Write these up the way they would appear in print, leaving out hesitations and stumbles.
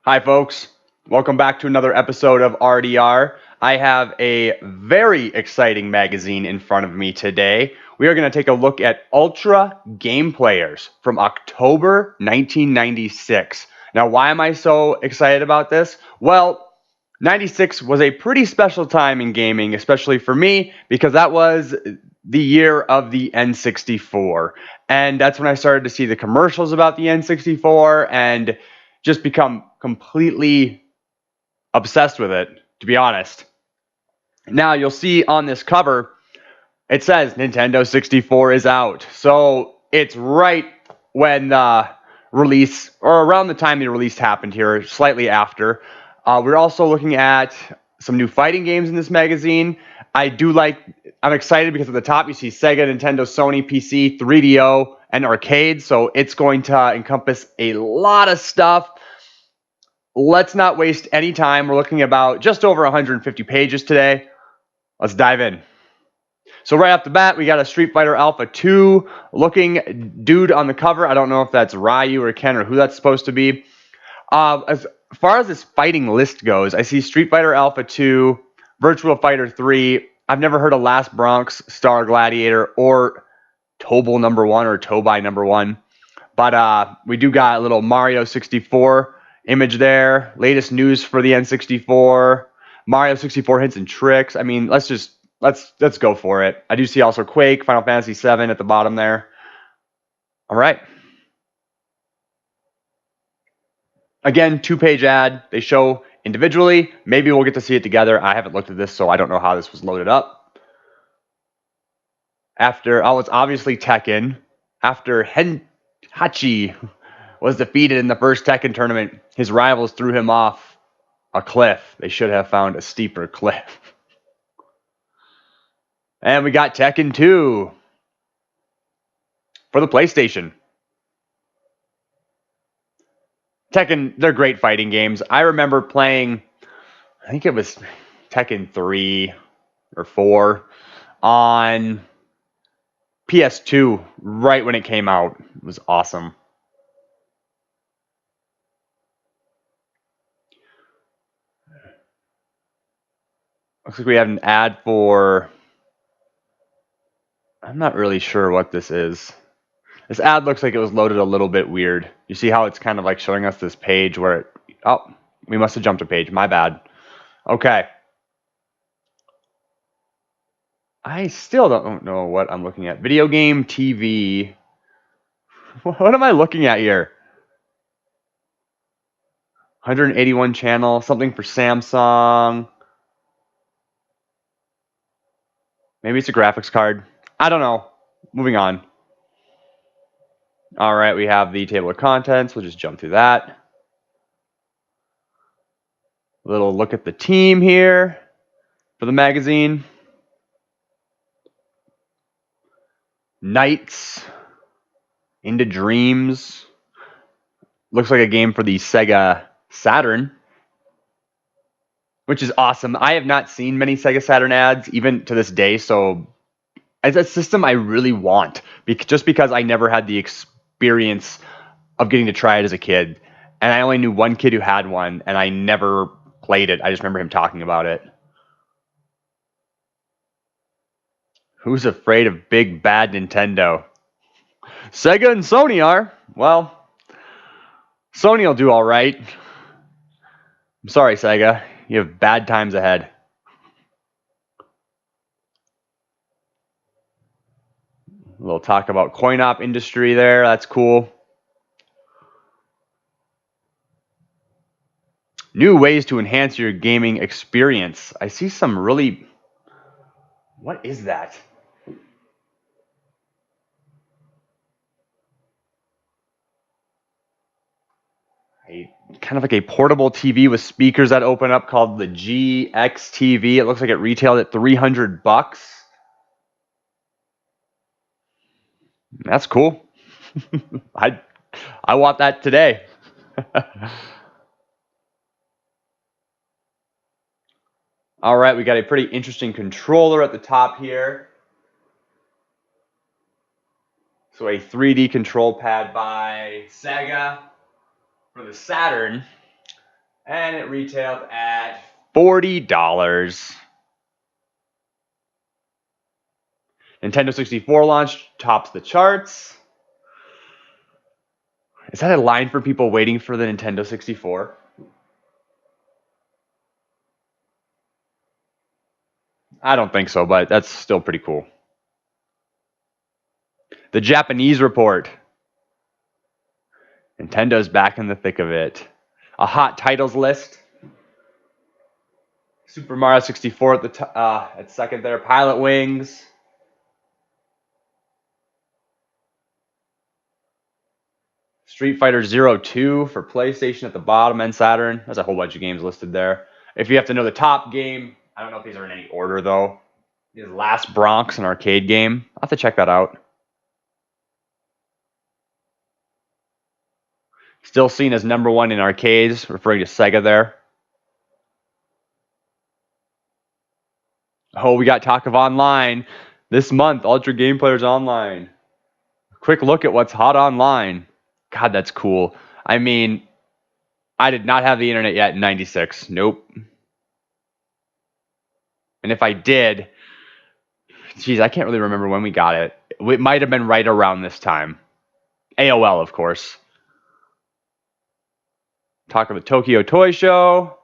Hi, folks. Welcome back to another episode of RDR. I have a very exciting magazine in front of me today. We are going to take a look at Ultra Game Players from October 1996. Now, why am I so excited about this? Well, 96 was a pretty special time in gaming, especially for me, because that was the year of the N64. And that's when I started to see the commercials about the N64 and just become completely obsessed with it, to be honest. Now, you'll see on this cover, it says Nintendo 64 is out. So it's right when the release, or around the time the release happened here, slightly after. We're also looking at some new fighting games in this magazine. I'm excited because at the top you see Sega, Nintendo, Sony, PC, 3DO, and arcade. So it's going to encompass a lot of stuff. Let's not waste any time. We're looking at about just over 150 pages today. Let's dive in. So right off the bat, we got a Street Fighter Alpha 2 looking dude on the cover. I don't know if that's Ryu or Ken or who that's supposed to be. As far as this fighting list goes, I see Street Fighter Alpha 2, Virtua Fighter 3. I've never heard of Last Bronx, Star Gladiator, or Tobal number 1 or Tobai number 1. But we do got a little Mario 64 image there. Latest news for the N64. Mario 64 hints and tricks. I mean, let's go for it. I do see also Quake, Final Fantasy 7 at the bottom there. All right. Again, 2-page ad. They show individually. Maybe we'll get to see it together. I haven't looked at this, so I don't know how this was loaded up. It's obviously Tekken. After Hachi was defeated in the first Tekken tournament, his rivals threw him off a cliff. They should have found a steeper cliff. And we got Tekken 2 for the PlayStation. Tekken, they're great fighting games. I remember playing, I think it was Tekken 3 or 4 on PS2 right when it came out. It was awesome. Looks like we have an ad for, I'm not really sure what this is. This ad looks like it was loaded a little bit weird. You see how it's kind of like showing us this page where we must have jumped a page. My bad. Okay. I still don't know what I'm looking at. Video game TV. What am I looking at here? 181 channel, something for Samsung. Maybe it's a graphics card. I don't know. Moving on. All right, we have the table of contents. We'll just jump through that. A little look at the team here for the magazine. Nights into Dreams. Looks like a game for the Sega Saturn, which is awesome. I have not seen many Sega Saturn ads even to this day, so as a system I really want, just because I never had the experience of getting to try it as a kid. And I only knew one kid who had one, and I never played it. I just remember him talking about it. Who's afraid of big bad Nintendo? Sega and Sony are. Well, Sony will do all right. I'm sorry, Sega. You have bad times ahead. A little talk about coin-op industry there. That's cool. New ways to enhance your gaming experience. I see some really... What is that? Kind of like a portable TV with speakers that open up called the GX TV. It looks like it retailed at $300. That's cool. I want that today. All right, we got a pretty interesting controller at the top here. So a 3D control pad by Sega for the Saturn. And it retailed at $40. Nintendo 64 launch tops the charts. Is that a line for people waiting for the Nintendo 64? I don't think so, but that's still pretty cool. The Japanese report. Nintendo's back in the thick of it. A hot titles list. Super Mario 64 at second there. Pilot Wings. Street Fighter 02 for PlayStation at the bottom and Saturn. There's a whole bunch of games listed there. If you have to know the top game, I don't know if these are in any order though. Is Last Bronx, an arcade game. I'll have to check that out. Still seen as #1 in arcades, referring to Sega there. Oh, we got talk of online. This month, Ultra Game Players Online. Quick look at what's hot online. God, that's cool. I mean, I did not have the internet yet in 96. Nope. And if I did, geez, I can't really remember when we got it. It might have been right around this time. AOL, of course. Talk of the Tokyo Toy Show.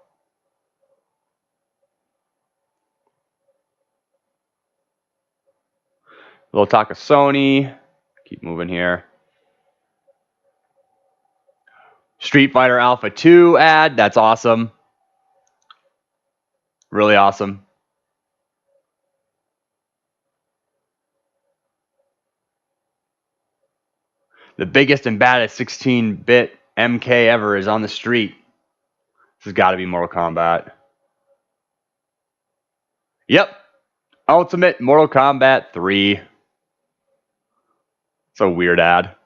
A little talk of Sony. Keep moving here. Street Fighter Alpha 2 ad. That's awesome. Really awesome. The biggest and baddest 16-bit MK ever is on the street. This has got to be Mortal Kombat. Yep. Ultimate Mortal Kombat 3. It's a weird ad.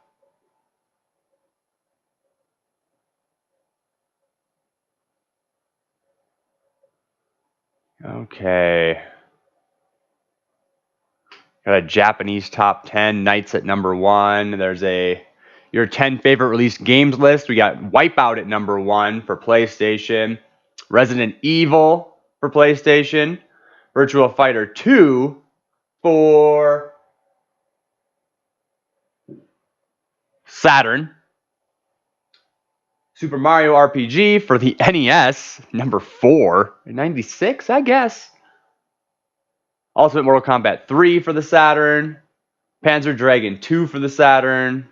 Okay. Got a Japanese top 10. Knights at #1. There's your 10 favorite released games list. We got Wipeout at #1 for PlayStation. Resident Evil for PlayStation. Virtua Fighter 2 for Saturn. Super Mario RPG for the NES, #4, 96, I guess. Ultimate Mortal Kombat 3 for the Saturn. Panzer Dragoon 2 for the Saturn.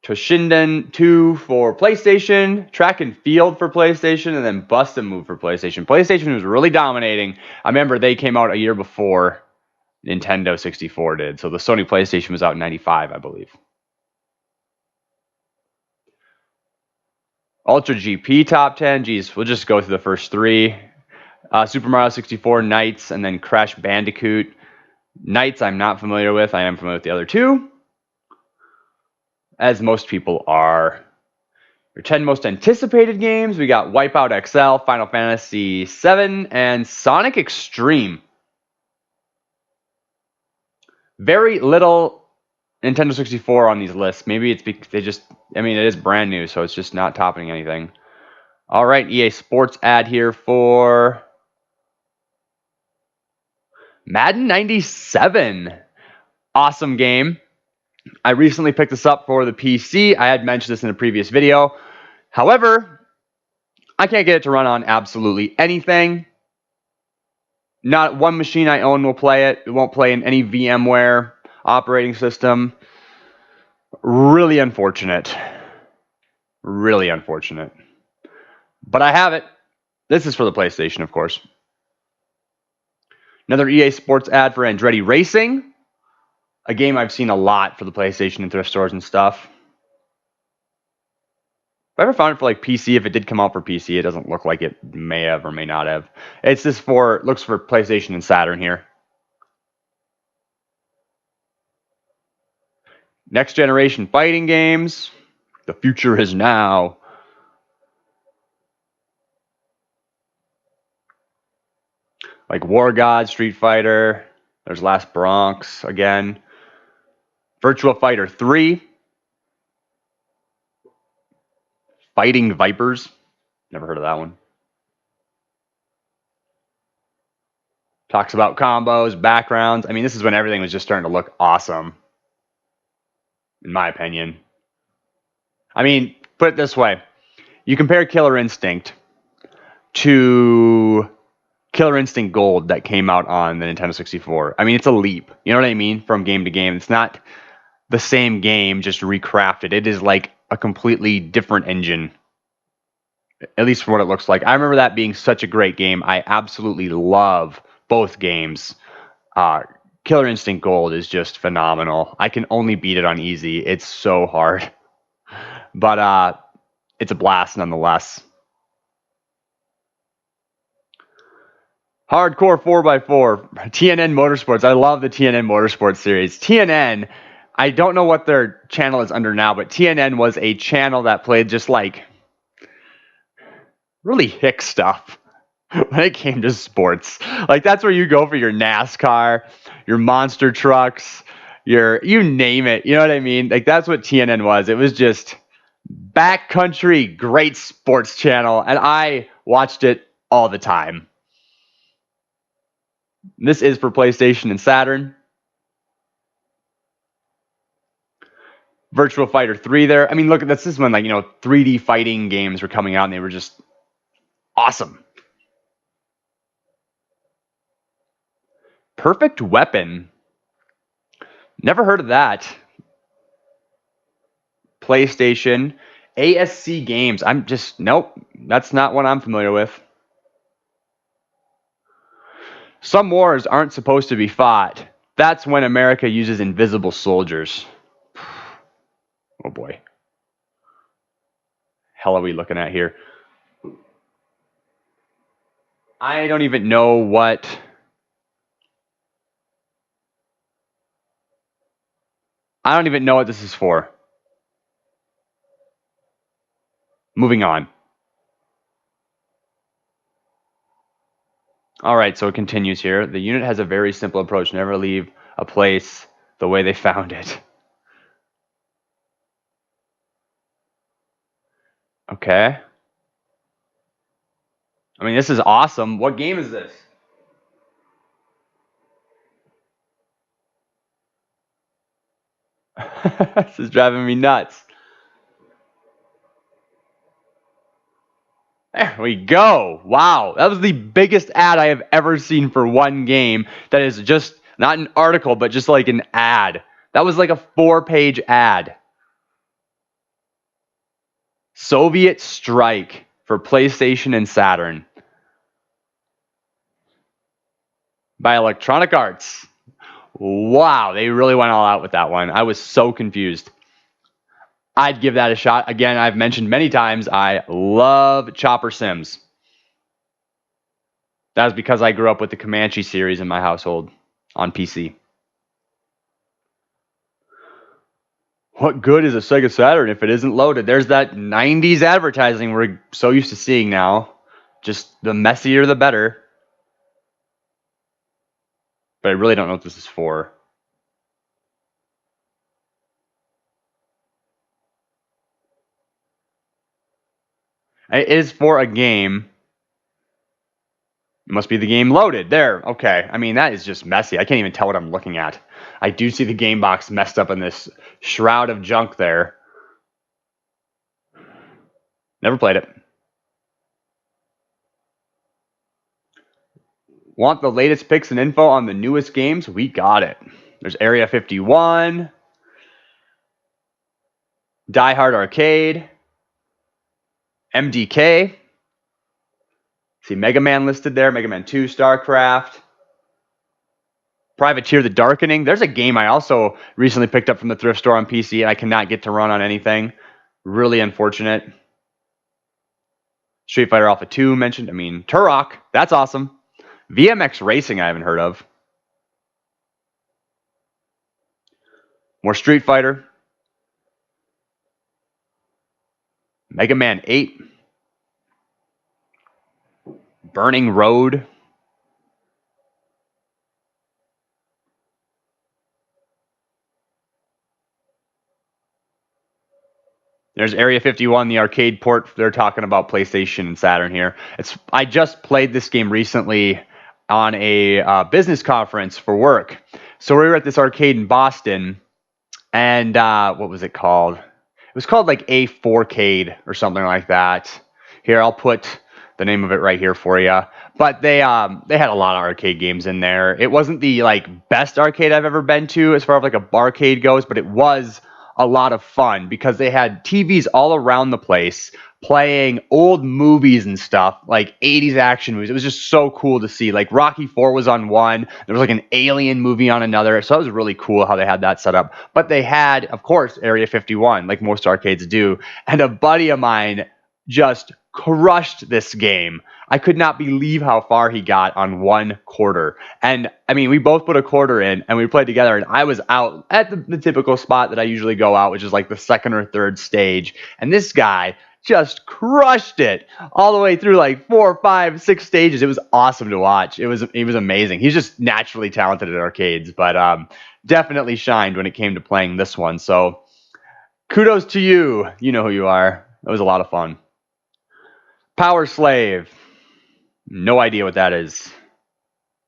Toshinden 2 for PlayStation. Track and Field for PlayStation. And then Bust a Move for PlayStation. PlayStation was really dominating. I remember they came out a year before Nintendo 64 did. So the Sony PlayStation was out in 95, I believe. Ultra GP top 10. Geez, we'll just go through the first 3. Super Mario 64, Knights, and then Crash Bandicoot. Knights I'm not familiar with. I am familiar with the other 2. As most people are. Your 10 most anticipated games. We got Wipeout XL, Final Fantasy VII, and Sonic Extreme. Very little Nintendo 64 on these lists. Maybe it's because it is brand new, so it's just not topping anything. All right, EA Sports ad here for Madden 97. Awesome game. I recently picked this up for the PC. I had mentioned this in a previous video. However, I can't get it to run on absolutely anything. Not one machine I own will play it. It won't play in any VMware operating system. Really unfortunate. Really unfortunate. But I have it. This is for the PlayStation, of course. Another EA Sports ad for Andretti Racing. A game I've seen a lot for the PlayStation and thrift stores and stuff. If I ever found it for like PC, if it did come out for PC, it doesn't look like it may have or may not have. It's just looks for PlayStation and Saturn here. Next generation fighting games. The future is now. Like War God, Street Fighter. There's Last Bronx again. Virtua Fighter 3. Fighting Vipers. Never heard of that one. Talks about combos, backgrounds. I mean, this is when everything was just starting to look awesome, in my opinion. I mean, put it this way. You compare Killer Instinct to Killer Instinct Gold that came out on the Nintendo 64. I mean, it's a leap. You know what I mean? From game to game. It's not the same game, just recrafted. It is like a completely different engine, at least from what it looks like. I remember that being such a great game. I absolutely love both games. Killer Instinct Gold is just phenomenal. I can only beat it on easy. It's so hard. But it's a blast nonetheless. Hardcore 4x4. TNN Motorsports. I love the TNN Motorsports series. TNN, I don't know what their channel is under now, but TNN was a channel that played just like really hick stuff when it came to sports. Like that's where you go for your NASCAR, your monster trucks, your you name it. You know what I mean? Like that's what TNN was. It was just backcountry great sports channel, and I watched it all the time. This is for PlayStation and Saturn. Virtua Fighter 3 there. I mean, look, this is when 3D fighting games were coming out and they were just awesome. Perfect Weapon. Never heard of that. PlayStation. ASC Games. Nope. That's not what I'm familiar with. Some wars aren't supposed to be fought. That's when America uses invisible soldiers. Oh boy. Hell are we looking at here? I don't even know what. I don't even know what this is for. Moving on. All right, so it continues here. The unit has a very simple approach. Never leave a place the way they found it. Okay. I mean, this is awesome. What game is this? This is driving me nuts. There we go. Wow. That was the biggest ad I have ever seen for one game that is just not an article, but just like an ad. That was like a 4-page ad. Soviet Strike for PlayStation and Saturn by Electronic Arts. Wow, they really went all out with that one. I was so confused. I'd give that a shot. Again, I've mentioned many times, I love Chopper Sims. That was because I grew up with the Comanche series in my household on PC. What good is a Sega Saturn if it isn't loaded? There's that 90s advertising we're so used to seeing now. Just the messier, the better. But I really don't know what this is for. It is for a game. It must be the game loaded. There. Okay. I mean, that is just messy. I can't even tell what I'm looking at. I do see the game box messed up in this shroud of junk there. Never played it. Want the latest picks and info on the newest games? We got it. There's Area 51, Die Hard Arcade, MDK. See Mega Man listed there, Mega Man 2, Starcraft, Privateer the Darkening. There's a game I also recently picked up from the thrift store on PC and I cannot get to run on anything. Really unfortunate. Street Fighter Alpha 2 mentioned. I mean, Turok. That's awesome. Vmx Racing I haven't heard of. More Street Fighter. Mega Man 8. Burning Road. There's Area 51, the arcade port. They're talking about PlayStation and Saturn here. I just played this game recently on a business conference for work. So we were at this arcade in Boston, and what was it called? It was called like A4cade or something like that. Here, I'll put the name of it right here for you. But they had a lot of arcade games in there. It wasn't the like best arcade I've ever been to as far as like a barcade goes, but it was a lot of fun because they had TVs all around the place playing old movies and stuff, like 80s action movies. It was just so cool to see. Like Rocky 4 was on one. There was like an alien movie on another. So that was really cool how they had that set up. But they had, of course, Area 51, like most arcades do. And a buddy of mine just crushed this game. I could not believe how far he got on one quarter. And I mean, we both put a quarter in and we played together, and I was out at the typical spot that I usually go out, which is like the second or third stage. And this guy just crushed it all the way through like 4, 5, 6 stages. It was awesome to watch. It was amazing. He's just naturally talented at arcades, but definitely shined when it came to playing this one. So kudos to you. You know who you are. It was a lot of fun. Power Slave. No idea what that is.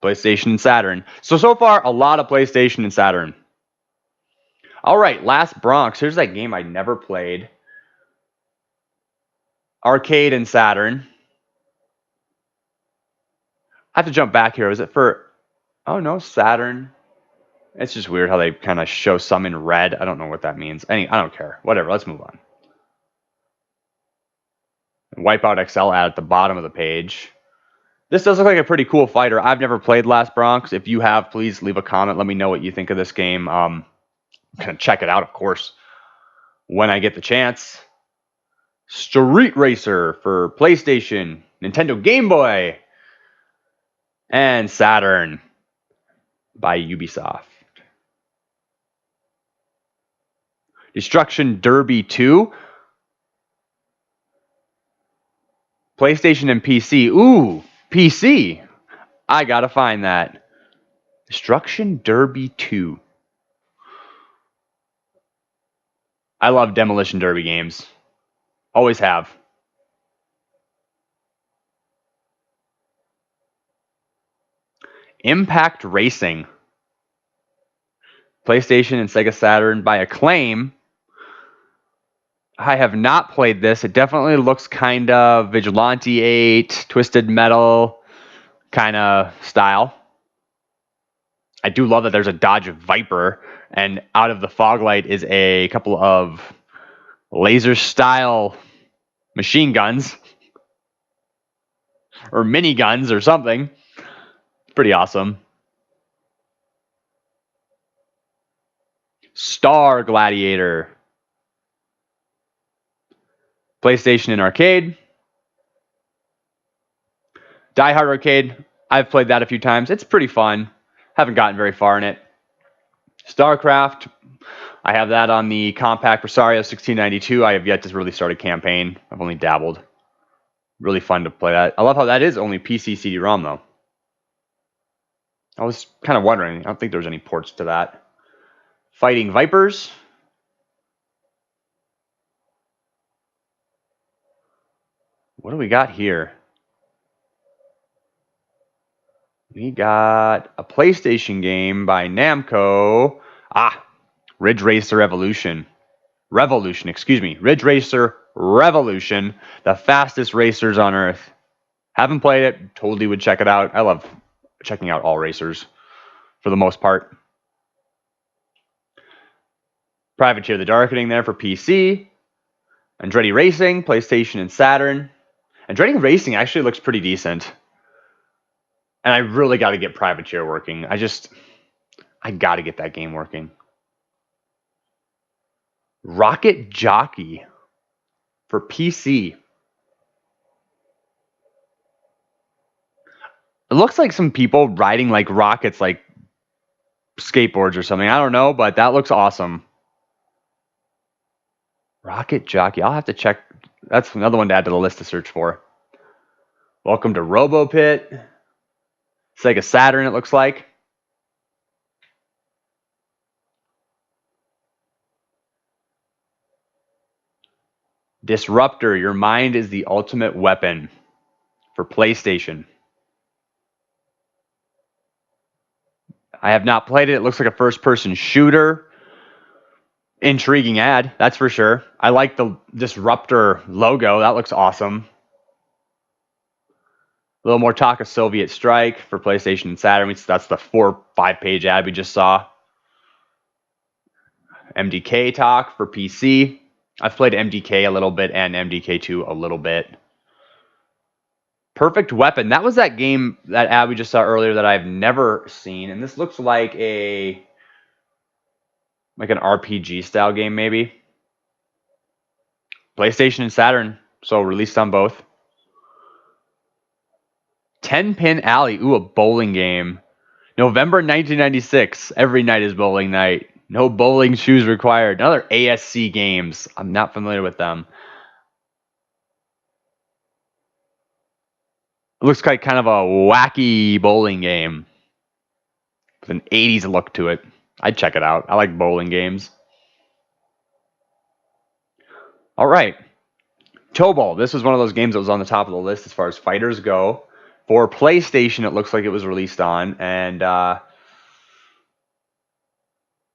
PlayStation and Saturn. So far, a lot of PlayStation and Saturn. All right, Last Bronx. Here's that game I never played. Arcade and Saturn. I have to jump back here. Was it for... Oh, no, Saturn. It's just weird how they kind of show some in red. I don't know what that means. I don't care. Whatever, let's move on. Wipeout Excel ad at the bottom of the page. This does look like a pretty cool fighter. I've never played Last Bronx. If you have, please leave a comment. Let me know what you think of this game. I'm going to check it out, of course, when I get the chance. Street Racer for PlayStation, Nintendo Game Boy, and Saturn by Ubisoft. Destruction Derby 2. PlayStation and PC. Ooh, PC. I gotta find that. Destruction Derby 2. I love Demolition Derby games. Always have. Impact Racing. PlayStation and Sega Saturn by Acclaim. I have not played this. It definitely looks kind of Vigilante 8, Twisted Metal kind of style. I do love that there's a Dodge Viper, and out of the fog light is a couple of laser style machine guns or mini guns or something. Pretty awesome. Star Gladiator. PlayStation and Arcade. Die Hard Arcade. I've played that a few times. It's pretty fun. Haven't gotten very far in it. Starcraft. I have that on the compact Rosario 1692. I have yet to really start a campaign. I've only dabbled. Really fun to play that. I love how that is only PC CD-ROM though. I was kind of wondering. I don't think there's any ports to that. Fighting Vipers. What do we got here? We got a PlayStation game by Namco. Ridge Racer Revolution. Ridge Racer Revolution. The fastest racers on Earth. Haven't played it. Totally would check it out. I love checking out all racers for the most part. Privateer the Darkening there for PC. Andretti Racing, PlayStation and Saturn. Andretti Racing actually looks pretty decent. And I really got to get Privateer working. I got to get that game working. Rocket Jockey for PC. It looks like some people riding like rockets, like skateboards or something. I don't know, but that looks awesome. Rocket Jockey. I'll have to check. That's another one to add to the list to search for. Welcome to Robo Pit. Sega Saturn, it looks like. Disruptor, your mind is the ultimate weapon for PlayStation. I have not played it. It looks like a first-person shooter. Intriguing ad, that's for sure. I like the Disruptor logo. That looks awesome. A little more talk of Soviet Strike for PlayStation and Saturn. That's the 4-5 page ad we just saw. MDK talk for PC. I've played MDK a little bit and MDK2 a little bit. Perfect Weapon. That was that game, that ad we just saw earlier that I've never seen. And this looks like an RPG style game, maybe. PlayStation and Saturn, so released on both. 10 Pin Alley. Ooh, a bowling game. November 1996. Every night is bowling night. No bowling shoes required. Another ASC games. I'm not familiar with them. It looks like kind of a wacky bowling game with an 80s look to it. I'd check it out. I like bowling games. All right. Tobal. This was one of those games that was on the top of the list as far as fighters go. For PlayStation, it looks like it was released on, and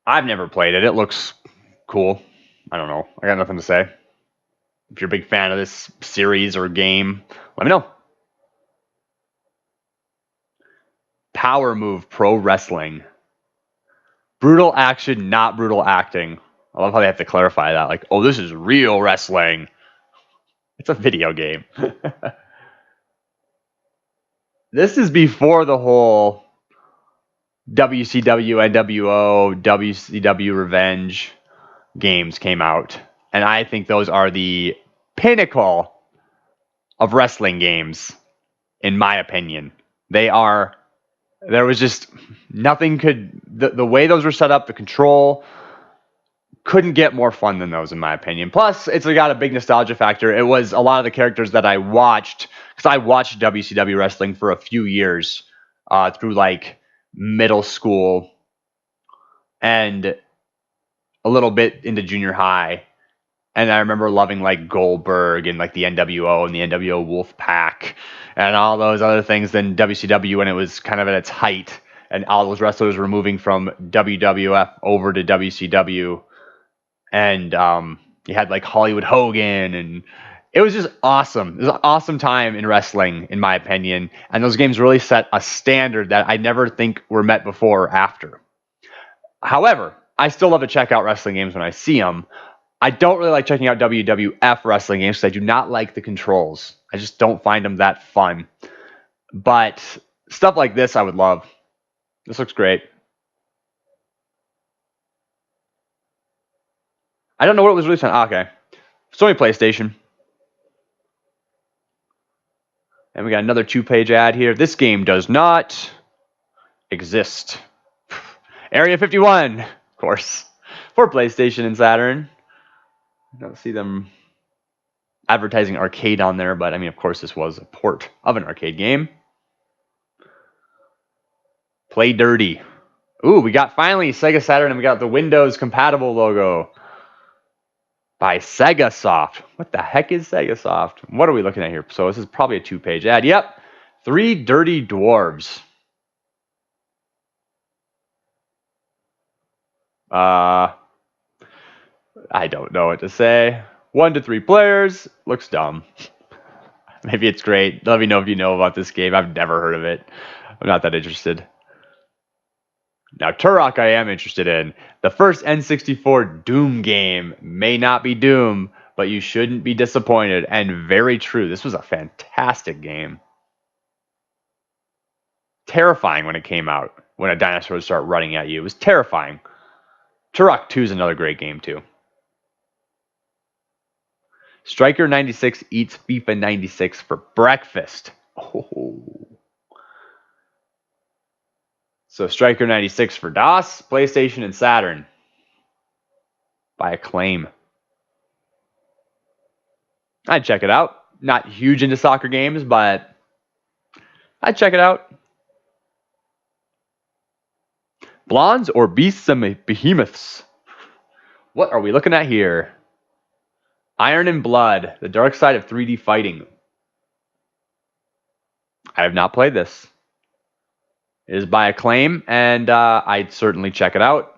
I've never played it. It looks cool. I don't know. I got nothing to say. If you're a big fan of this series or game, let me know. Power Move Pro Wrestling. Brutal action, not brutal acting. I love how they have to clarify that. Like, oh, this is real wrestling. It's a video game. This is before the whole WCW, NWO, WCW Revenge games came out. And I think those are the pinnacle of wrestling games, in my opinion. There was just nothing the way those were set up, the control, couldn't get more fun than those, in my opinion. Plus, it's got a big nostalgia factor. It was a lot of the characters that I watched, because I watched WCW wrestling for a few years through like middle school and a little bit into junior high. And I remember loving like Goldberg and like the NWO and the NWO Wolfpack and all those other things than WCW when it was kind of at its height. And all those wrestlers were moving from WWF over to WCW. And you had like Hollywood Hogan, and it was just awesome. It was an awesome time in wrestling, in my opinion. And those games really set a standard that I never think were met before or after. However, I still love to check out wrestling games when I see them. I don't really like checking out WWF wrestling games because I do not like the controls. I just don't find them that fun. But stuff like this I would love. This looks great. I don't know what it was released on. Okay. Sony PlayStation. And we got another 2-page ad here. This game does not exist. Area 51, of course, for PlayStation and Saturn. I don't see them advertising arcade on there, but I mean, of course, this was a port of an arcade game. Play Dirty. Ooh, we got finally Sega Saturn, and we got the Windows compatible logo by Sega Soft. What the heck is Sega Soft? What are we looking at here? So this is probably a 2-page ad. Yep. 3 Dirty Dwarves. I don't know what to say. 1 to 3 players. Looks dumb. Maybe it's great. Let me know if you know about this game. I've never heard of it. I'm not that interested. Now, Turok I am interested in. The first N64 Doom game may not be Doom, but you shouldn't be disappointed. And very true. This was a fantastic game. Terrifying when it came out. When a dinosaur would start running at you. It was terrifying. Turok 2 is another great game, too. Striker 96 eats FIFA 96 for breakfast. Oh. So Striker 96 for DOS, PlayStation, and Saturn. By Acclaim. I'd check it out. Not huge into soccer games, but I'd check it out. Blondes or beasts and behemoths? What are we looking at here? Iron and Blood, the dark side of 3D fighting. I have not played this. It is by Acclaim, and I'd certainly check it out.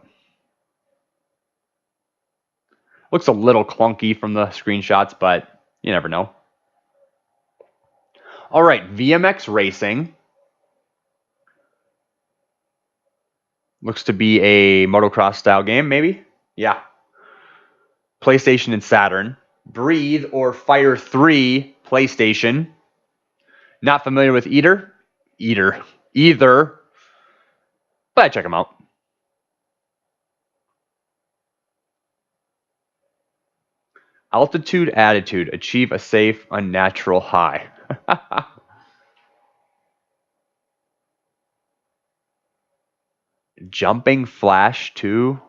Looks a little clunky from the screenshots, but you never know. All right, Vmx Racing. Looks to be a motocross style game, maybe? Yeah. PlayStation and Saturn. Breathe or Fire 3, PlayStation. Not familiar with either, but check them out. Altitude Attitude. Achieve a safe, unnatural high. Jumping Flash 2.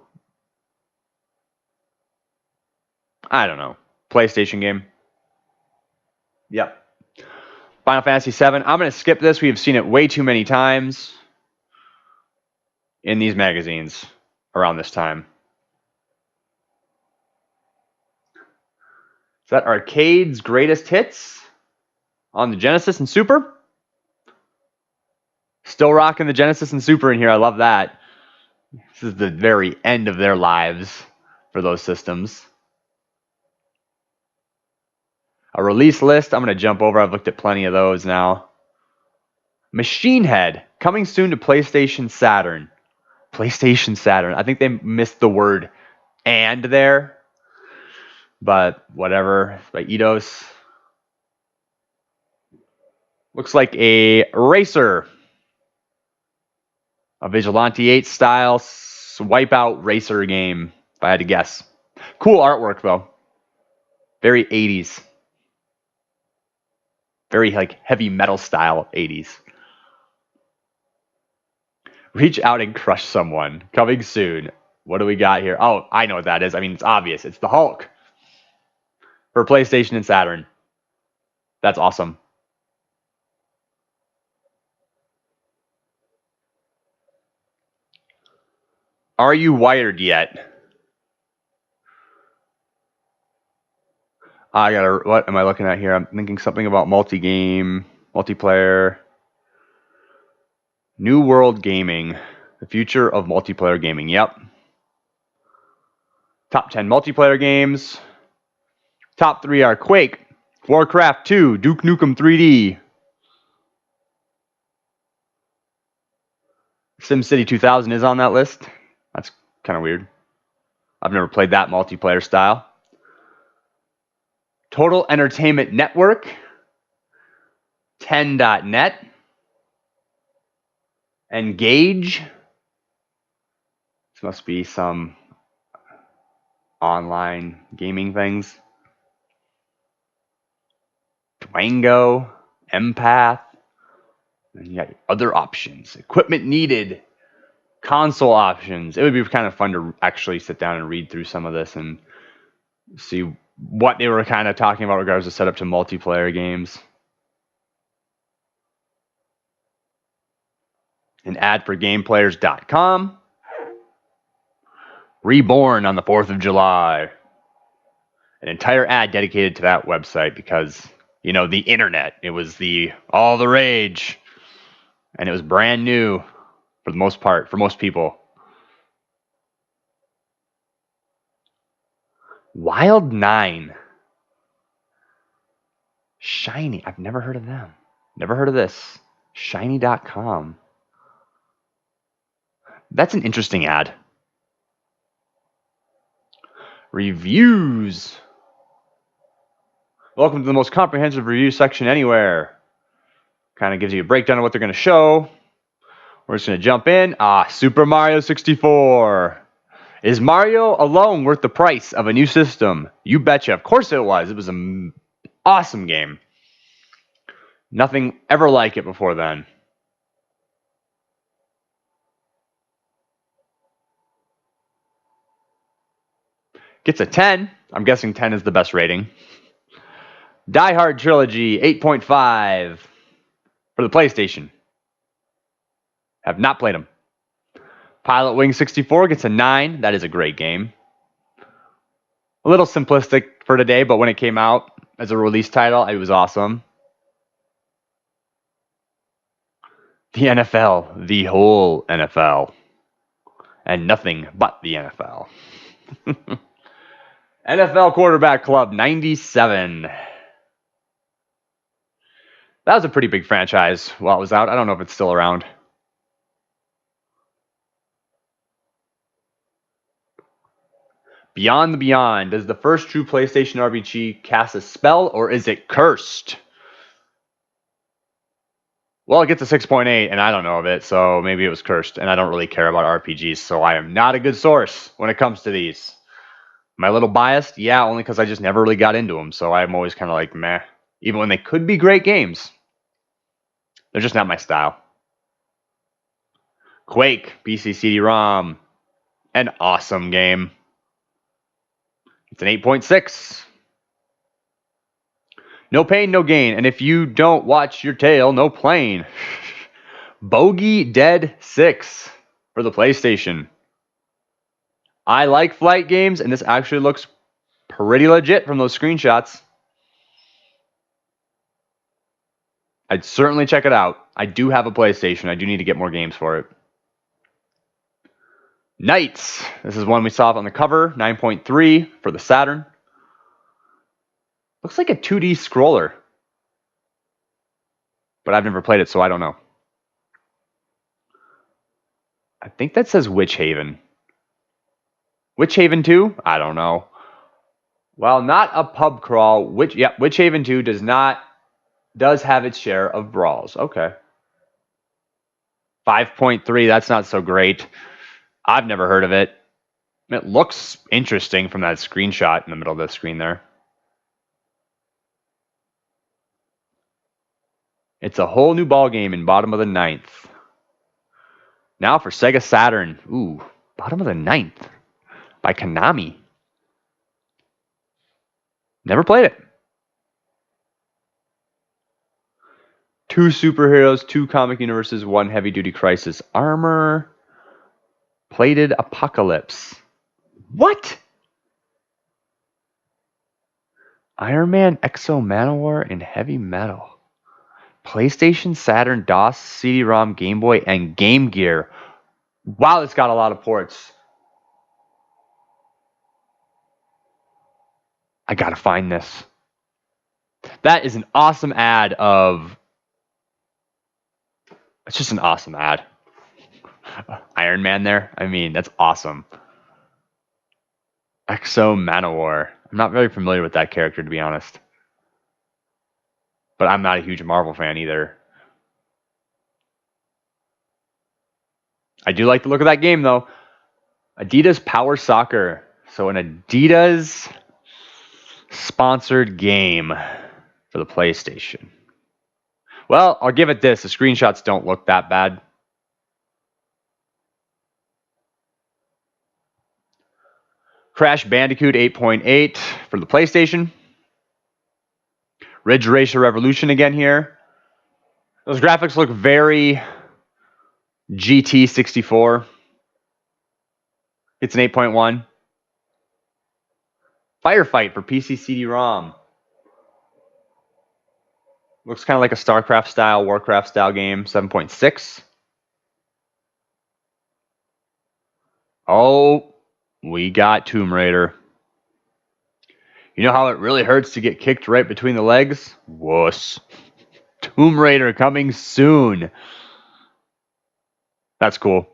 I don't know. PlayStation game. Yep. Final Fantasy VII. I'm going to skip this. We have seen it way too many times in these magazines around this time. Is that Arcade's Greatest Hits on the Genesis and Super? Still rocking the Genesis and Super in here. I love that. This is the very end of their lives for those systems. A release list. I'm going to jump over. I've looked at plenty of those now. Machine Head. Coming soon to PlayStation Saturn. PlayStation Saturn. I think they missed the word "and" there. But whatever. By Eidos. Looks like a racer. A Vigilante 8 style Wipeout racer game, if I had to guess. Cool artwork, though. Very 80s. Very like heavy metal style 80s. Reach out and crush someone. Coming soon. What do we got here? Oh, I know what that is. I mean, it's obvious. It's the Hulk. For PlayStation and Saturn. That's awesome. Are you wired yet? What am I looking at here? I'm thinking something about multi-game, multiplayer. New World Gaming. The future of multiplayer gaming. Yep. Top 10 multiplayer games. Top 3 are Quake, Warcraft 2, Duke Nukem 3D, SimCity 2000 is on that list. That's kind of weird. I've never played that multiplayer style. Total Entertainment Network, 10.net, Engage. This must be some online gaming things. Dwango, Empath. And you got other options. Equipment needed. Console options. It would be kind of fun to actually sit down and read through some of this and see what they were kind of talking about regards to setup to multiplayer games. An ad for gameplayers.com. Reborn on the 4th of July. An entire ad dedicated to that website because, you know, the internet. It was all the rage. And it was brand new for the most part, for most people. Wild 9. Shiny. I've never heard of them. Never heard of this. Shiny.com. That's an interesting ad. Reviews. Welcome to the most comprehensive review section anywhere. Kind of gives you a breakdown of what they're going to show. We're just going to jump in. Super Mario 64. Is Mario alone worth the price of a new system? You betcha. Of course it was. It was an awesome game. Nothing ever like it before then. Gets a 10. I'm guessing 10 is the best rating. Die Hard Trilogy, 8.5 for the PlayStation. Have not played them. Pilot Wing 64 gets a 9. That is a great game. A little simplistic for today, but when it came out as a release title, it was awesome. The NFL, the whole NFL, and nothing but the NFL. NFL Quarterback Club 97. That was a pretty big franchise while it was out. I don't know if it's still around. Beyond the Beyond. Does the first true PlayStation RPG cast a spell, or is it cursed? Well, it gets a 6.8, and I don't know of it, so maybe it was cursed, and I don't really care about RPGs, so I am not a good source when it comes to these. Am I a little biased? Yeah, only because I just never really got into them, so I'm always kind of like, meh. Even when they could be great games, they're just not my style. Quake, BC CD-ROM, an awesome game. It's an 8.6. No pain, no gain, and if you don't watch your tail, no plane. Bogey Dead 6 for the PlayStation. I like flight games, and this actually looks pretty legit from those screenshots. I'd certainly check it out. I do have a PlayStation. I do need to get more games for it. Knights. This is one we saw on the cover. 9.3 for the Saturn. Looks like a 2D scroller. But I've never played it, so I don't know. I think that says Witch Haven. Witch Haven 2? I don't know. Well, not a pub crawl. Witch Haven 2 does have its share of brawls. Okay. 5.3, that's not so great. I've never heard of it. It looks interesting from that screenshot in the middle of the screen there. It's a whole new ball game in bottom of the ninth. Now for Sega Saturn. Ooh, bottom of the ninth by Konami. Never played it. 2 superheroes, 2 comic universes, 1 heavy-duty crisis armor. Plated Apocalypse. What? Iron Man, Exo Manowar, and Heavy Metal. PlayStation, Saturn, DOS, CD-ROM, Game Boy, and Game Gear. Wow, it's got a lot of ports. I gotta find this. That is an awesome ad of... It's just an awesome ad. Iron Man there. I mean, that's awesome. Exo Manowar. I'm not very familiar with that character, to be honest. But I'm not a huge Marvel fan either. I do like the look of that game, though. Adidas Power Soccer. So an Adidas sponsored game for the PlayStation. Well, I'll give it this. The screenshots don't look that bad. Crash Bandicoot 8.8 for the PlayStation. Ridge Racer Revolution again here. Those graphics look very GT64. It's an 8.1. Firefight for PC CD-ROM. Looks kind of like a Starcraft style, Warcraft style game. 7.6. Oh, we got Tomb Raider. You know how it really hurts to get kicked right between the legs? Wuss. Tomb Raider coming soon. That's cool.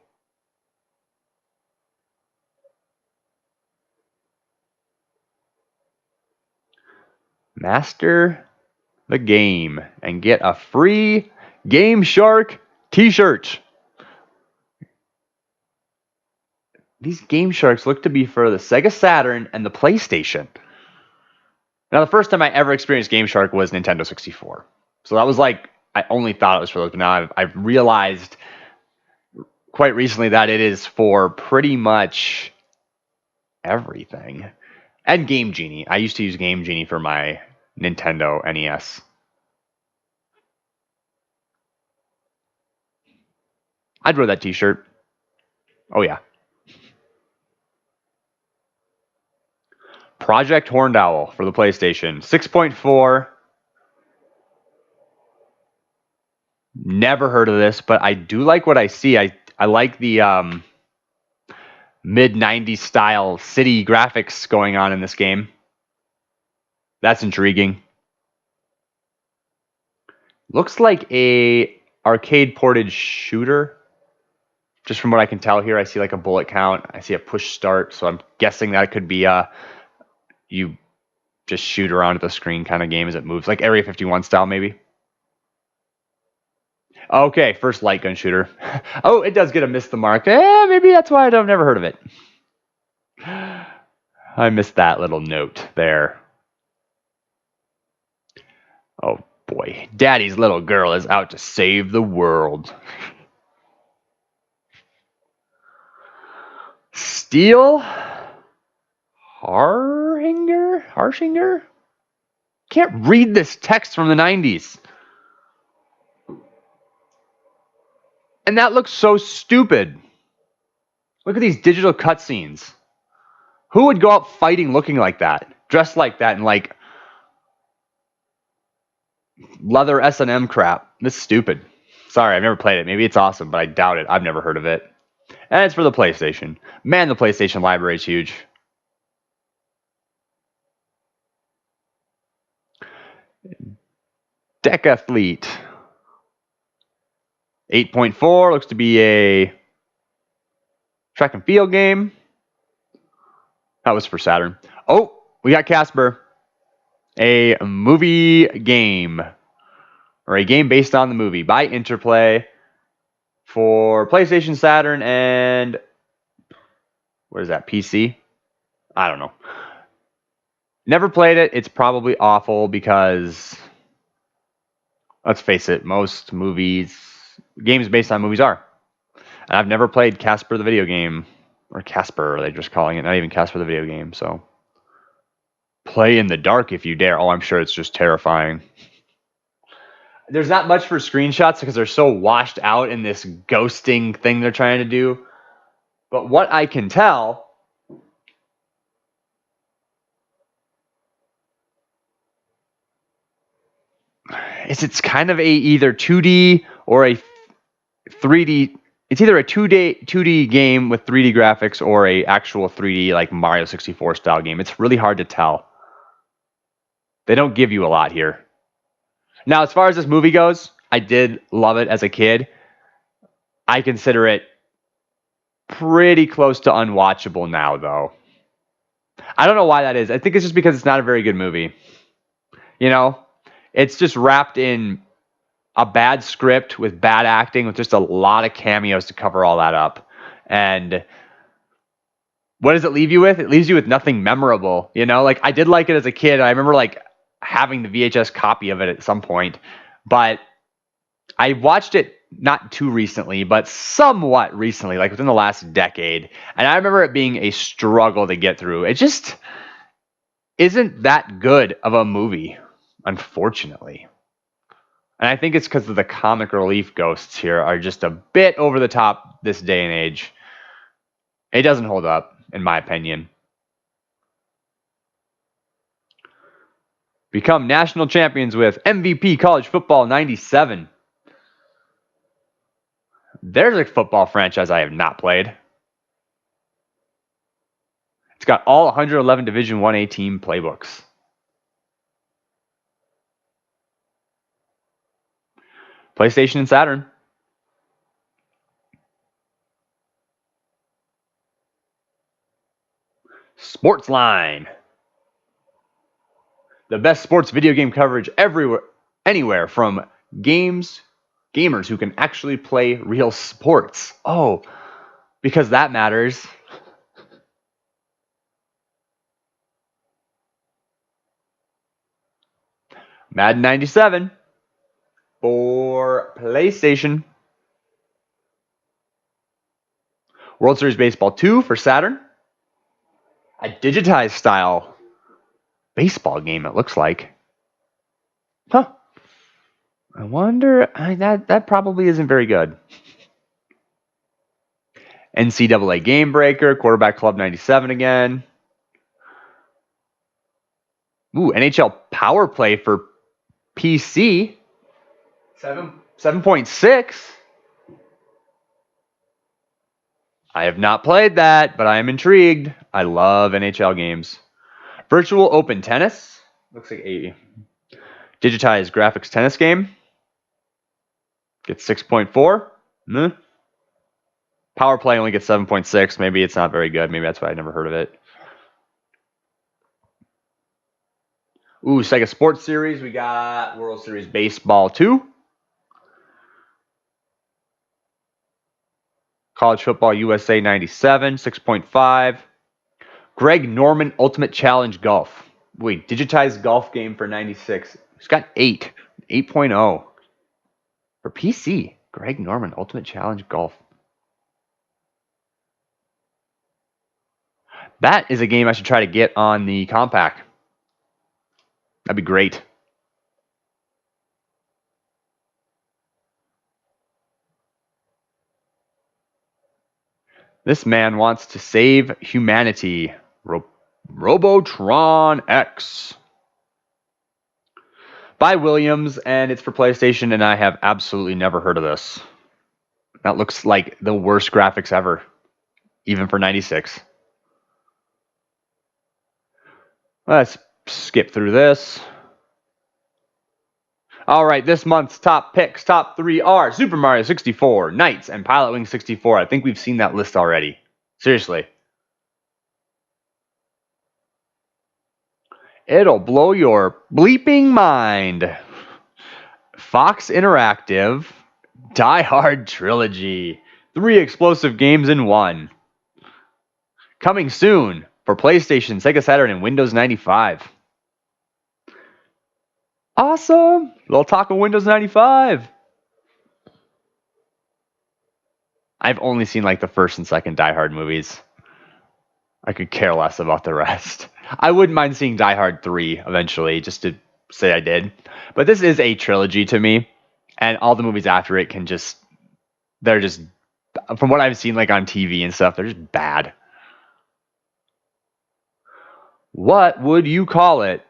Master the game and get a free Game Shark t-shirt. These Game Sharks look to be for the Sega Saturn and the PlayStation. Now, the first time I ever experienced Game Shark was Nintendo 64. So that was like, I only thought it was for those, but now I've realized quite recently that it is for pretty much everything. And Game Genie. I used to use Game Genie for my Nintendo NES. I'd wear that t-shirt. Oh, yeah. Project Horned Owl for the PlayStation. 6.4. Never heard of this, but I do like what I see. I like the mid-90s style city graphics going on in this game. That's intriguing. Looks like a arcade ported shooter. Just from what I can tell here, I see like a bullet count. I see a push start, so I'm guessing that it could be you just shoot around at the screen kind of game as it moves, like Area 51 style maybe. Okay, first light gun shooter. Oh, it does get a miss the mark. Maybe that's why I've never heard of it. I missed that little note there. Oh boy, Daddy's little girl is out to save the world. Steel Harshinger? Can't read this text from the 90s. And that looks so stupid. Look at these digital cutscenes. Who would go out fighting looking like that? Dressed like that and like leather S&M crap. This is stupid. Sorry, I've never played it. Maybe it's awesome, but I doubt it. I've never heard of it. And it's for the PlayStation. Man, the PlayStation library is huge. Decathlete. 8.4 looks to be a track and field game. That was for Saturn. Oh, we got Casper. A movie game. Or a game based on the movie by Interplay for PlayStation, Saturn, and what is that, PC? I don't know. Never played it. It's probably awful because, let's face it, most games based on movies are. And I've never played Casper the video game. Or Casper, they're just calling it. Not even Casper the video game, so. Play in the dark if you dare. Oh, I'm sure it's just terrifying. There's not much for screenshots because they're so washed out in this ghosting thing they're trying to do. But what I can tell is it's kind of a either 2D or a 3D. It's either a 2D game with 3D graphics or a actual 3D like Mario 64 style game. It's really hard to tell. They don't give you a lot here. Now, as far as this movie goes, I did love it as a kid. I consider it pretty close to unwatchable now, though. I don't know why that is. I think it's just because it's not a very good movie. You know, it's just wrapped in a bad script with bad acting with just a lot of cameos to cover all that up. And what does it leave you with? It leaves you with nothing memorable. You know, like I did like it as a kid. I remember like having the VHS copy of it at some point, but I watched it not too recently, but somewhat recently, like within the last decade. And I remember it being a struggle to get through. It just isn't that good of a movie, unfortunately. And I think it's because of the comic relief ghosts here are just a bit over the top this day and age. It doesn't hold up, in my opinion. Become national champions with MVP College Football 97. There's a football franchise I have not played. It's got all 111 Division 1A team playbooks. PlayStation and Saturn. Sportsline. The best sports video game coverage everywhere, anywhere, from gamers who can actually play real sports. Oh, because that matters. Madden 97 for PlayStation. World Series Baseball 2 for Saturn. A digitized style baseball game, it looks like. Huh. I wonder, that probably isn't very good. NCAA Game Breaker, Quarterback Club 97 again. Ooh, NHL Power Play for PC. 7.6. I have not played that, but I am intrigued. I love NHL games. Virtual Open Tennis. Looks like a digitized graphics tennis game. Gets 6.4. Power Play only gets 7.6. Maybe it's not very good. Maybe that's why I never heard of it. Ooh, Sega Sports Series. We got World Series Baseball 2. College Football USA 97, 6.5. Greg Norman Ultimate Challenge Golf. Wait, digitized golf game for 96. He's got 8. 8.0. For PC. Greg Norman Ultimate Challenge Golf. That is a game I should try to get on the compact. That'd be great. This man wants to save humanity. Robotron X. By Williams, and it's for PlayStation, and I have absolutely never heard of this. That looks like the worst graphics ever, even for 96. Let's skip through this. All right, this month's top picks, top 3 are Super Mario 64, Knights, and Pilot Wing 64. I think we've seen that list already. Seriously. It'll blow your bleeping mind. Fox Interactive, Die Hard Trilogy. 3 explosive games in 1. Coming soon for PlayStation, Sega Saturn, and Windows 95. Awesome! Little talk of Windows 95. I've only seen like the first and second Die Hard movies. I could care less about the rest. I wouldn't mind seeing Die Hard 3 eventually, just to say I did. But this is a trilogy to me, and all the movies after it they're just, from what I've seen like on TV and stuff, they're just bad. What would you call it?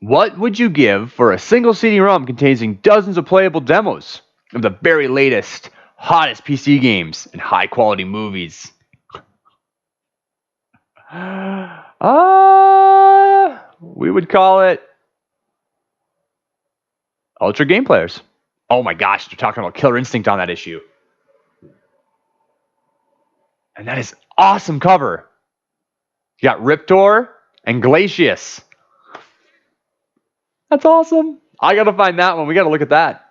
What would you give for a single CD-ROM containing dozens of playable demos of the very latest, hottest PC games and high-quality movies? We would call it Ultra Game Players. Oh my gosh, they're talking about Killer Instinct on that issue. And that is awesome cover. You got Riptor and Glacius. That's awesome. I gotta find that one. We gotta look at that.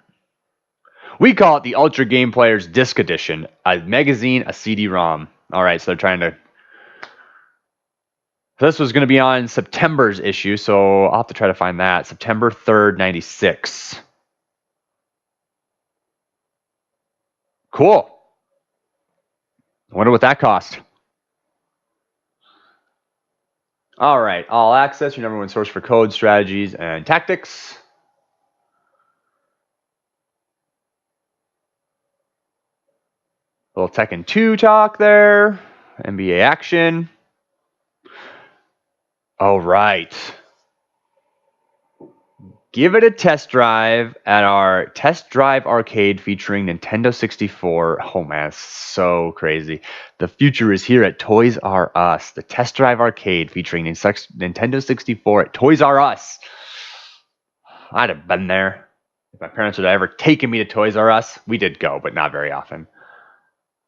We call it the Ultra Game Players Disc Edition. A magazine, a CD-ROM. Alright, so they're trying to... This was going to be on September's issue, so I'll have to try to find that. September 3rd, 96. Cool. I wonder what that cost. All right, All Access, your number one source for code, strategies, and tactics. A little Tekken 2 talk there. NBA action. All right. Give it a test drive at our Test Drive Arcade featuring Nintendo 64. Oh man, it's so crazy. The future is here at Toys R Us. The Test Drive Arcade featuring Nintendo 64 at Toys R Us. I'd have been there. If my parents would have ever taken me to Toys R Us. We did go, but not very often.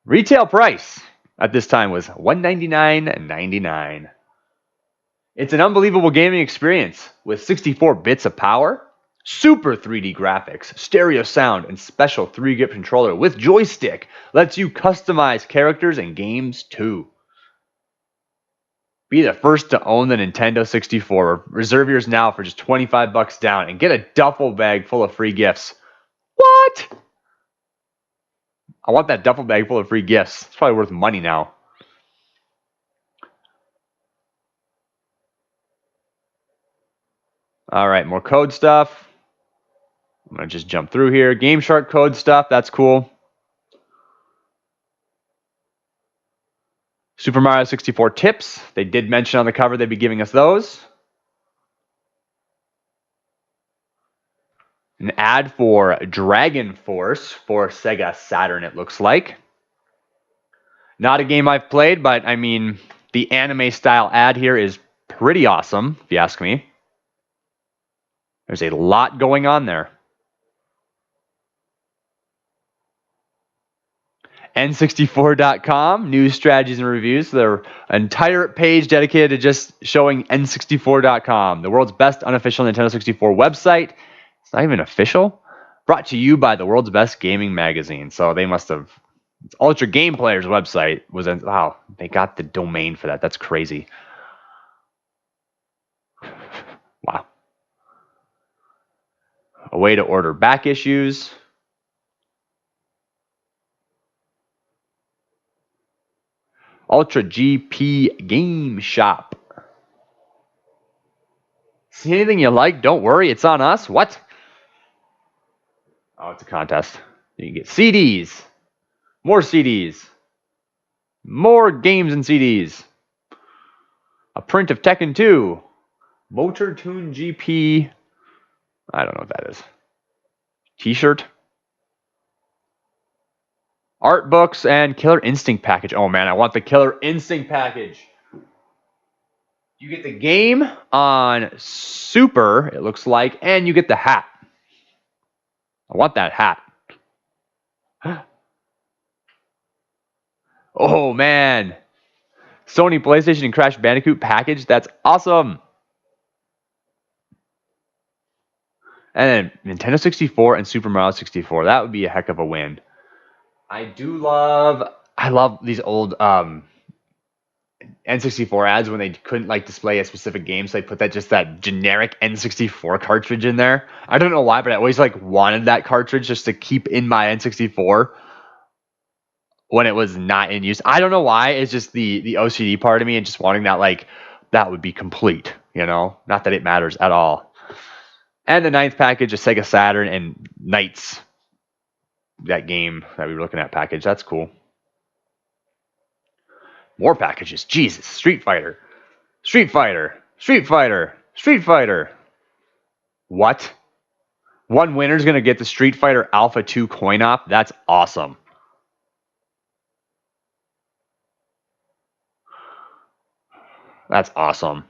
Retail price at this time was $199.99. It's an unbelievable gaming experience with 64 bits of power, super 3D graphics, stereo sound, and special 3-grip controller with joystick. Lets you customize characters and games too. Be the first to own the Nintendo 64. Reserve yours now for just $25 down and get a duffel bag full of free gifts. What? I want that duffel bag full of free gifts. It's probably worth money now. All right, more code stuff. I'm going to just jump through here. Game Shark code stuff. That's cool. Super Mario 64 tips. They did mention on the cover they'd be giving us those. An ad for Dragon Force for Sega Saturn, it looks like. Not a game I've played, but I mean, the anime style ad here is pretty awesome, if you ask me. There's a lot going on there. N64.com, news, strategies, and reviews. Their entire page dedicated to just showing N64.com, the world's best unofficial Nintendo 64 website. It's not even official. Brought to you by the world's best gaming magazine. So they must have. It's Ultra Game Player's website was. Wow, they got the domain for that. That's crazy. Wow. A way to order back issues. Ultra GP Game Shop. See anything you like? Don't worry, it's on us. What? Oh, it's a contest. You can get CDs. More CDs. More games and CDs. A print of Tekken 2. Motor Tune GP. I don't know what that is. T-shirt. Art books and Killer Instinct package. Oh man, I want the Killer Instinct package. You get the game on Super, it looks like, and you get the hat. I want that hat. Oh man. Sony PlayStation and Crash Bandicoot package. That's awesome. And then Nintendo 64 and Super Mario 64. That would be a heck of a win. I love these old N64 ads when they couldn't like display a specific game, so they put that generic N64 cartridge in there. I don't know why, but I always like wanted that cartridge just to keep in my N64 when it was not in use. I don't know why. It's just the OCD part of me and just wanting that, like, that would be complete, you know? Not that it matters at all. And the 9th package of Sega Saturn and Knights. That game that we were looking at package. That's cool. More packages. Jesus. Street Fighter. Street Fighter. Street Fighter. Street Fighter. What? One winner's going to get the Street Fighter Alpha 2 coin op? That's awesome. That's awesome.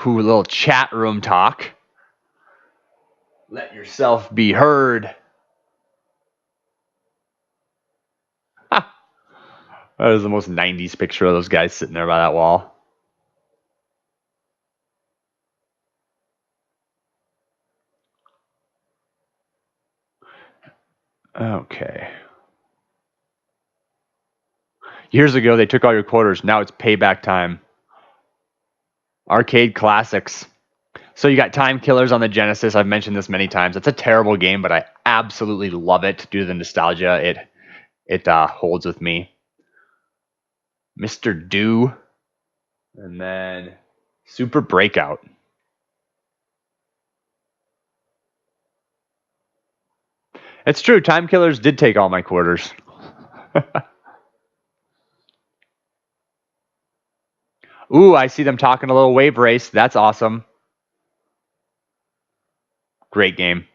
Ooh, a little chat room talk. Let yourself be heard. Ha. That is the most 90s picture of those guys sitting there by that wall. Okay. Years ago, they took all your quarters. Now it's payback time. Arcade classics. So you got Time Killers on the Genesis. I've mentioned this many times. It's a terrible game, but I absolutely love it due to the nostalgia it holds with me. Mr. Do. And then Super Breakout. It's true. Time Killers did take all my quarters. Ooh, I see them talking a little Wave Race. That's awesome. Great game.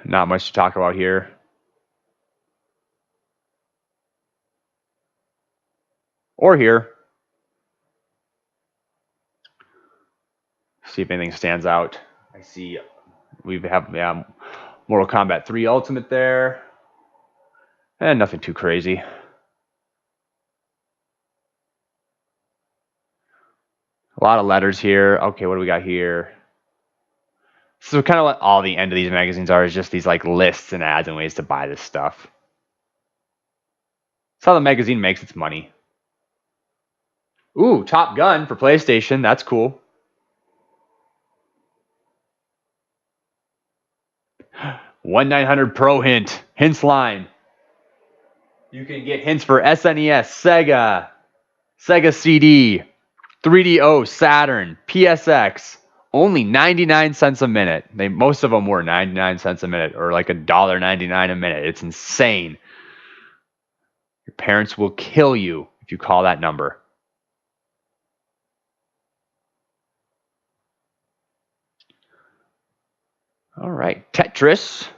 Not much to talk about here. Or here. See if anything stands out. I see we have Mortal Kombat 3 Ultimate there. And nothing too crazy. A lot of letters here. Okay, what do we got here? So kind of what all the end of these magazines are is just these like lists and ads and ways to buy this stuff. That's how the magazine makes its money. Ooh, Top Gun for PlayStation. That's cool. One 900 Pro hint. Hints line. You can get hints for SNES, Sega CD, 3DO, Saturn, PSX, Only 99 cents a minute. Most of them were 99 cents a minute or like $1.99 a minute. It's insane. Your parents will kill you if you call that number. All right, Tetris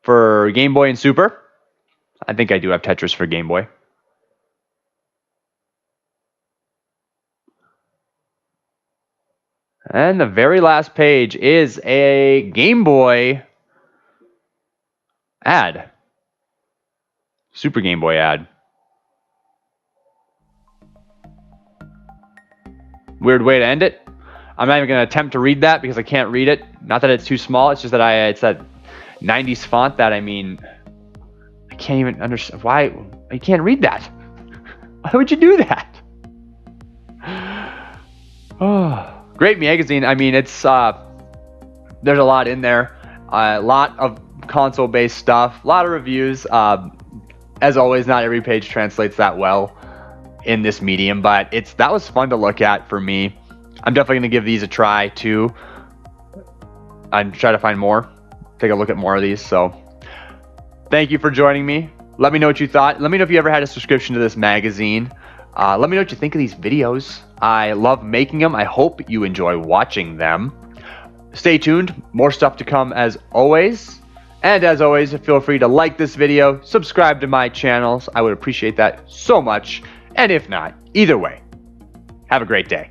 for Game Boy and Super. I think I do have Tetris for Game Boy. And the very last page is a Game Boy ad. Super Game Boy ad. Weird way to end it. I'm not even going to attempt to read that because I can't read it. Not that it's too small. It's just that it's that 90s font that, I can't even understand. Why? You can't read that. Why would you do that? Oh. Great magazine. It's there's a lot in there, a lot of console-based stuff, a lot of reviews. As always, not every page translates that well in this medium, but that was fun to look at for me. I'm definitely gonna give these a try too, and try to find more. Take a look at more of these. So, thank you for joining me. Let me know what you thought. Let me know if you ever had a subscription to this magazine. Let me know what you think of these videos. I love making them. I hope you enjoy watching them. Stay tuned. More stuff to come as always. And as always, feel free to like this video, subscribe to my channels. I would appreciate that so much. And if not, either way, have a great day.